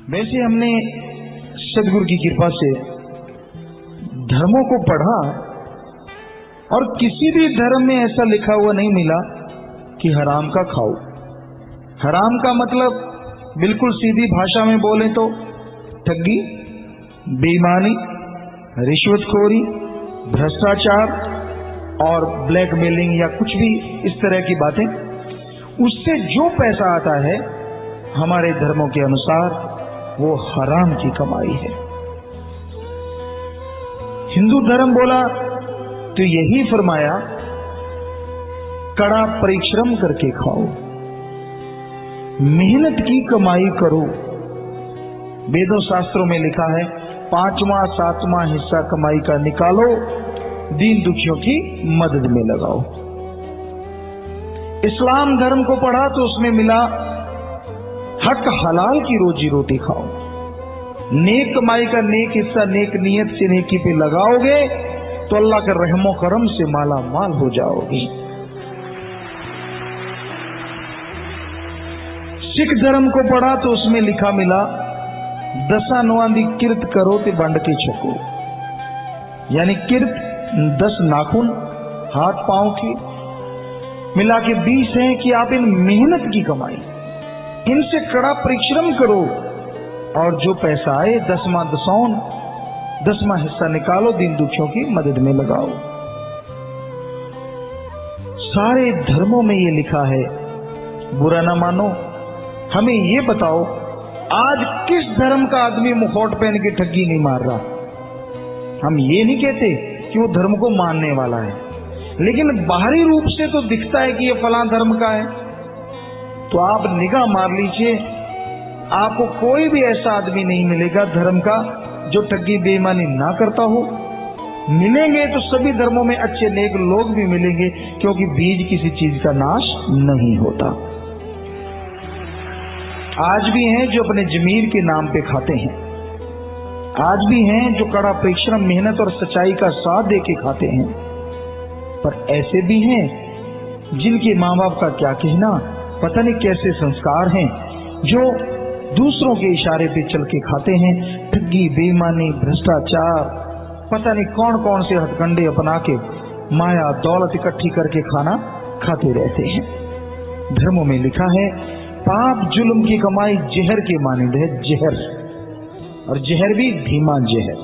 वैसे हमने सदगुरु की कृपा से धर्मों को पढ़ा और किसी भी धर्म में ऐसा लिखा हुआ नहीं मिला कि हराम का खाओ। हराम का मतलब बिल्कुल सीधी भाषा में बोले तो ठगी, बेईमानी, रिश्वतखोरी, भ्रष्टाचार और ब्लैकमेलिंग या कुछ भी इस तरह की बातें, उससे जो पैसा आता है हमारे धर्मों के अनुसार वो हराम की कमाई है। हिंदू धर्म बोला तो यही फरमाया कड़ा परिश्रम करके खाओ, मेहनत की कमाई करो। वेदों शास्त्रों में लिखा है 5वां 7वां हिस्सा कमाई का निकालो, दीन दुखियों की मदद में लगाओ। इस्लाम धर्म को पढ़ा तो उसमें मिला हक हलाल की रोजी रोटी खाओ, नेक कमाई का नेक हिस्सा नेक नियत से नेकी पे लगाओगे तो अल्लाह के रहमो करम से माला माल हो जाओगे। सिख धर्म को पढ़ा तो उसमें लिखा मिला 10 नवांदी किरत करो ते बंड के छको, यानी किरत 10 नाखून हाथ पांव के मिला के 20 है कि आप इन मेहनत की कमाई, इनसे कड़ा परिश्रम करो और जो पैसा आए 10वां दसौन 10वां हिस्सा निकालो, दीन दुखियों की मदद में लगाओ। सारे धर्मों में ये लिखा है, बुरा ना मानो। हमें ये बताओ आज किस धर्म का आदमी मुखौट पहन के ठगी नहीं मार रहा। हम ये नहीं कहते कि वो धर्म को मानने वाला है, लेकिन बाहरी रूप से तो दिखता है कि ये फलां धर्म का है। तो आप निगाह मार लीजिए, आपको कोई भी ऐसा आदमी नहीं मिलेगा धर्म का जो ठगी बेईमानी ना करता हो। मिलेंगे तो सभी धर्मों में अच्छे नेक लोग भी मिलेंगे, क्योंकि बीज किसी चीज का नाश नहीं होता। आज भी हैं जो अपने जमीर के नाम पे खाते हैं, आज भी हैं जो कड़ा परिश्रम मेहनत और सच्चाई का साथ दे के खाते हैं, पर ऐसे भी हैं जिनके माँ बाप का क्या कहना, पता नहीं कैसे संस्कार हैं, जो दूसरों के इशारे पे चल के खाते हैं। ठगी, बेईमानी, भ्रष्टाचार, पता नहीं कौन कौन से हथकंडे अपना के माया दौलत इकट्ठी करके खाना खाते रहते हैं। धर्मों में लिखा है पाप जुल्म की कमाई जहर के मानिंद है, जहर, और जहर भी धीमा जहर।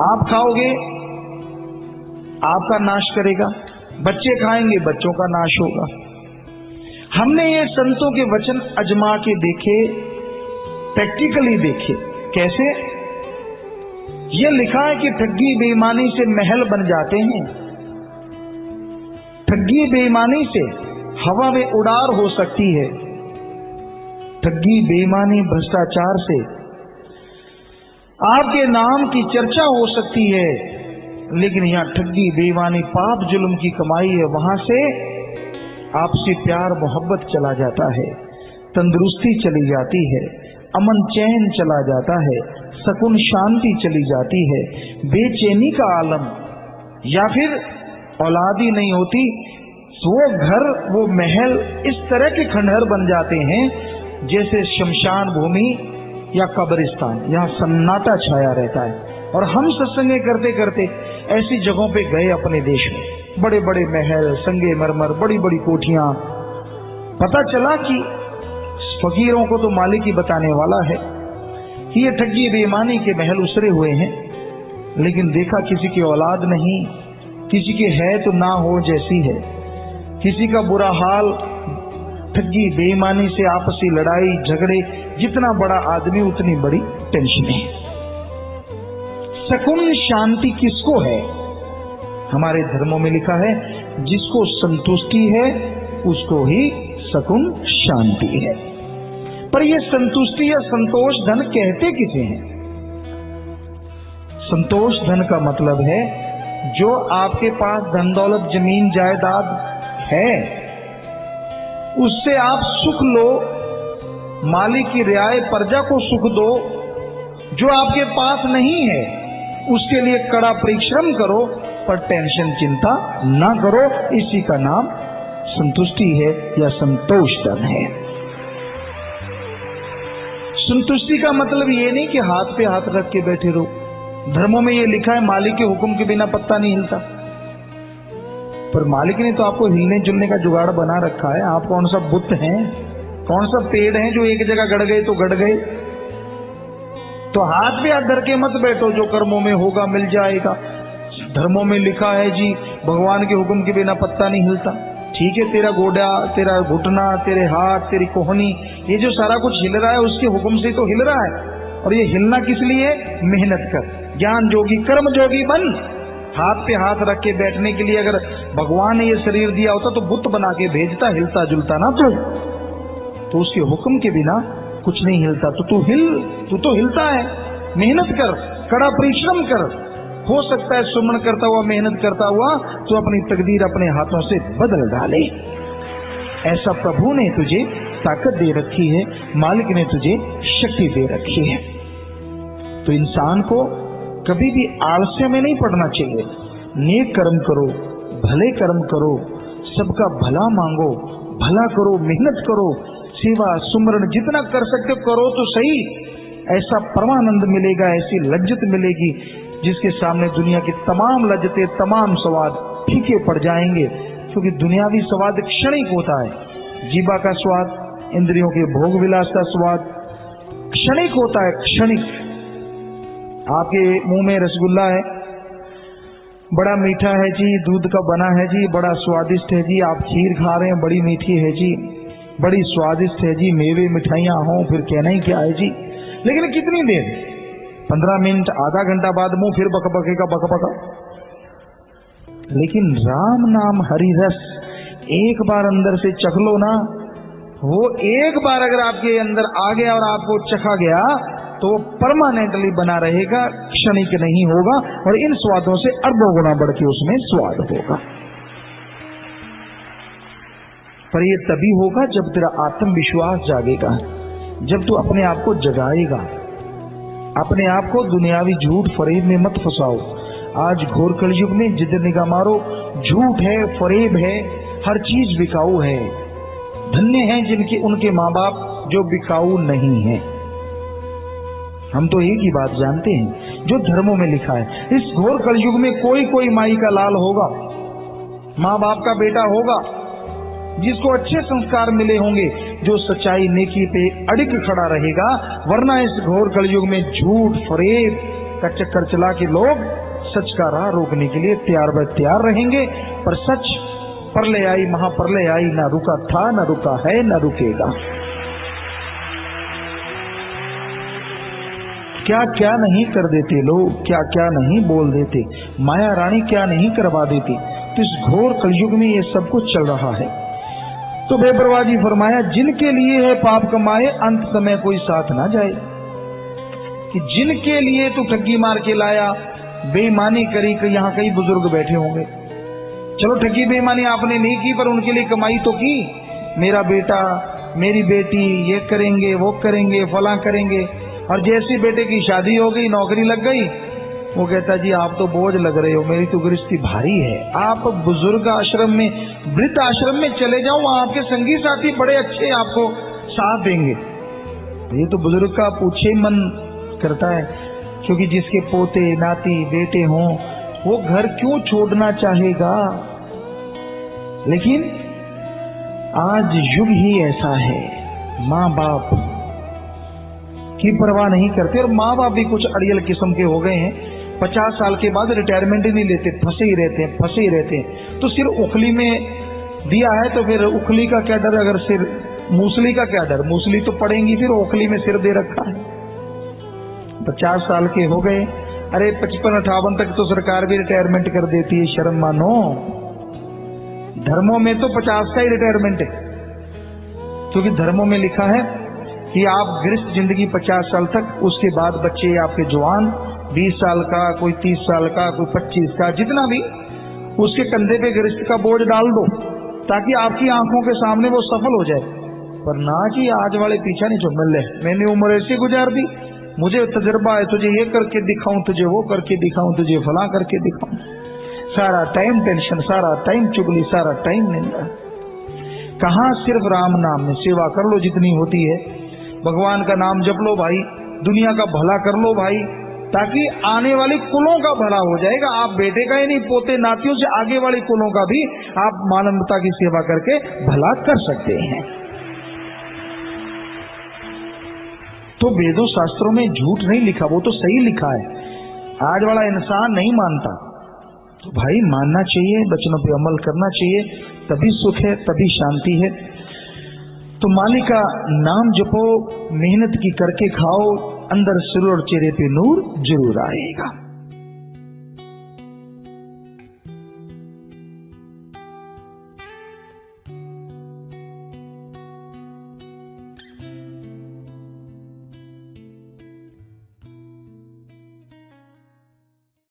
आप खाओगे आपका नाश करेगा, बच्चे खाएंगे बच्चों का नाश होगा। हमने ये संतों के वचन अजमा के देखे, प्रैक्टिकली देखे। कैसे? ये लिखा है कि ठगी बेईमानी से महल बन जाते हैं, ठगी बेईमानी से हवा में उड़ार हो सकती है, ठगी बेईमानी भ्रष्टाचार से आपके नाम की चर्चा हो सकती है। लेकिन यहां ठगी बेईमानी पाप जुल्म की कमाई है, वहां से आपसी प्यार मोहब्बत चला जाता है, तंदुरुस्ती चली जाती है, अमन चैन चला जाता है, सुकून शांति चली जाती है, बेचैनी का आलम, या फिर औलाद ही नहीं होती तो वो घर वो महल इस तरह के खंडहर बन जाते हैं जैसे शमशान भूमि या कब्रिस्तान, यहाँ सन्नाटा छाया रहता है। और हम सत्संग करते करते ऐसी जगहों पे गए अपने देश में, बड़े बड़े महल, संगे मरमर, बड़ी बड़ी कोठियां। पता चला कि फकीरों को तो मालिक ही बताने वाला है कि ये ठगी बेईमानी के महल उसरे हुए हैं, लेकिन देखा किसी की औलाद नहीं, किसी के है तो ना हो जैसी है, किसी का बुरा हाल, ठगी बेईमानी से आपसी लड़ाई झगड़े, जितना बड़ा आदमी उतनी बड़ी टेंशन है। सुकून शांति किसको है? हमारे धर्मों में लिखा है जिसको संतुष्टि है उसको ही सुकून शांति है। पर यह संतुष्टि या संतोष धन कहते किसे हैं? संतोष धन का मतलब है जो आपके पास धन दौलत जमीन जायदाद है उससे आप सुख लो, मालिक की रियाय प्रजा को सुख दो। जो आपके पास नहीं है उसके लिए कड़ा परिश्रम करो, पर टेंशन चिंता ना करो। इसी का नाम संतुष्टि है या संतोष धन है। संतुष्टि का मतलब ये नहीं कि हाथ पे हाथ रख के बैठे रहो। धर्मों में ये लिखा है मालिक के हुक्म के बिना पत्ता नहीं हिलता, पर मालिक ने तो आपको हिलने जुलने का जुगाड़ बना रखा है। आप कौन सा बुत हैं, कौन सा पेड़ हैं जो एक जगह गड़ गए तो गड़ गए। तो हाथ पे हाथ धर के मत बैठो, जो कर्मों में होगा मिल जाएगा। धर्मों में लिखा है जी भगवान के हुक्म के बिना पत्ता नहीं हिलता। ठीक है, तेरा गोडा, तेरा घुटना, तेरे हाथ, तेरी कोहनी, ये जो सारा कुछ हिल रहा है उसके हुक्म से तो हिल रहा है। और ये हिलना किस लिए? मेहनत कर, ज्ञान जोगी कर्म जोगी बन। हाथ पे हाथ रख के बैठने के लिए अगर भगवान ने ये शरीर दिया होता तो बुत बना के भेजता, हिलता जुलता ना तो उसके हुक्म के बिना कुछ नहीं हिलता। तो तू तो हिलता है। मेहनत कर, कड़ा परिश्रम कर। हो सकता है सुमन करता हुआ, मेहनत करता हुआ तो अपनी तकदीर अपने हाथों से बदल डाले। ऐसा प्रभु ने तुझे ताकत दे रखी है, मालिक ने तुझे शक्ति दे रखी है। तो इंसान को कभी भी आलस्य में नहीं पड़ना चाहिए। नेक कर्म करो, भले कर्म करो, सबका भला मांगो, भला करो, मेहनत करो, सेवा सुमरण जितना कर सकते हो करो तो सही। ऐसा परमानंद मिलेगा, ऐसी लज्जत मिलेगी जिसके सामने दुनिया की तमाम लज्जतें, तमाम स्वाद फीके पड़ जाएंगे। क्योंकि दुनियावी स्वाद क्षणिक होता है। जीवा का स्वाद, इंद्रियों के भोग विलास का स्वाद क्षणिक होता है, क्षणिक। आपके मुंह में रसगुल्ला है, बड़ा मीठा है जी, दूध का बना है जी, बड़ा स्वादिष्ट है जी। आप खीर खा रहे हैं, बड़ी मीठी है जी, बड़ी स्वादिष्ट है जी। मेवे मिठाइयां हों फिर कहना ही क्या है जी। लेकिन कितनी देर, 15 मिनट, आधा घंटा बाद मुंह फिर बकबकेगा, बकबका। लेकिन राम नाम हरि रस एक बार अंदर से चख लो ना, वो एक बार अगर आपके अंदर आ गया और आपको चखा गया तो वो परमानेंटली बना रहेगा, क्षणिक नहीं होगा। और इन स्वादों से अरबों गुना बढ़ के उसमें स्वाद होगा। पर ये तभी होगा जब तेरा आत्मविश्वास जागेगा, जब तू अपने आप को जगाएगा। अपने आप को दुनियावी झूठ फरेब में मत फंसाओ। आज घोर कलयुग में जिधर निगाह मारो झूठ है, फरेब है, हर चीज बिकाऊ है। धन्य हैं जिनके उनके माँ बाप जो बिकाऊ नहीं है। हम तो एक ही बात जानते हैं जो धर्मों में लिखा है। इस घोर कलयुग में कोई माई का लाल होगा, माँ बाप का बेटा होगा, जिसको अच्छे संस्कार मिले होंगे, जो सच्चाई नेकी पे अड़िग खड़ा रहेगा। वरना इस घोर कलयुग में झूठ फरेब का चक्कर चला के लोग सच का राह रोकने के लिए तैयार रहेंगे। पर सच प्रलय आई, महाप्रलय आई, ना रुका था, ना रुका है, ना रुकेगा। क्या क्या नहीं कर देते लोग, क्या क्या नहीं बोल देते, माया रानी क्या नहीं करवा देती। तो इस घोर कलयुग में ये सब कुछ चल रहा है। तो बेपरवाह जी फरमाया, जिनके लिए है पाप कमाए, अंत समय कोई साथ ना जाए। कि जिनके लिए तू ठगी मार के लाया, बेईमानी करी, कि यहाँ कई बुजुर्ग बैठे होंगे, चलो ठगी बेईमानी आपने नहीं की पर उनके लिए कमाई तो की। मेरा बेटा, मेरी बेटी ये करेंगे, वो करेंगे, फला करेंगे। और जैसी बेटे की शादी हो गई, नौकरी लग गई, वो कहता जी आप तो बोझ लग रहे हो, मेरी तो गृहस्थी भारी है। आप बुजुर्ग आश्रम में, वृद्ध आश्रम में चले जाओ, वहां आपके संगी साथी बड़े अच्छे आपको साथ देंगे। ये तो बुजुर्ग का पूछे मन करता है। क्योंकि जिसके पोते नाती बेटे हों वो घर क्यों छोड़ना चाहेगा। लेकिन आज युग ही ऐसा है, माँ बाप की परवाह नहीं करते। और माँ बाप भी कुछ अड़ियल किस्म के हो गए हैं। 50 साल के बाद रिटायरमेंट ही नहीं लेते, फंसे ही रहते हैं। तो सिर उखली में दिया है तो फिर उखली का क्या डर, अगर सिर मूसली का क्या डर, मूसली तो पड़ेंगी, फिर उखली में सिर दे रखा है। 50 साल के हो गए, अरे 55-58 तक तो सरकार भी रिटायरमेंट कर देती है, शर्म मानो। धर्मों में तो 50 का ही रिटायरमेंट है, क्योंकि धर्मों में लिखा है कि आप गृहस्थ जिंदगी 50 साल तक, उसके बाद बच्चे आपके जवान, 20 साल का, कोई 30 साल का, कोई 25 का, जितना भी, उसके कंधे पे गृहस्थ का बोझ डाल दो ताकि आपकी आंखों के सामने वो सफल हो जाए। पर ना कि आज वाले पीछा नहीं छोड़ ले, मैंने उम्र ऐसी गुजार दी, मुझे तजुर्बा है, तुझे ये करके दिखाऊं, तुझे वो करके दिखाऊं, तुझे फला करके दिखाऊं। सारा टाइम टेंशन, सारा टाइम चुगली, सारा टाइम निंदा। कहां सिर्फ राम नाम में सेवा कर लो जितनी होती है, भगवान का नाम जप लो भाई, दुनिया का भला कर लो भाई, ताकि आने वाले कुलों का भला हो जाएगा। आप बेटे का ही नहीं, पोते नातियों से आगे वाले कुलों का भी आप मानवता की सेवा करके भला कर सकते हैं। तो वेदों शास्त्रों में झूठ नहीं लिखा, वो तो सही लिखा है। आज वाला इंसान नहीं मानता, तो भाई मानना चाहिए, वचनों पे अमल करना चाहिए, तभी सुख है, तभी शांति है। तो मालिक का नाम जपो, मेहनत की करके खाओ, अंदर सिर और चेहरे पे नूर जरूर आएगा।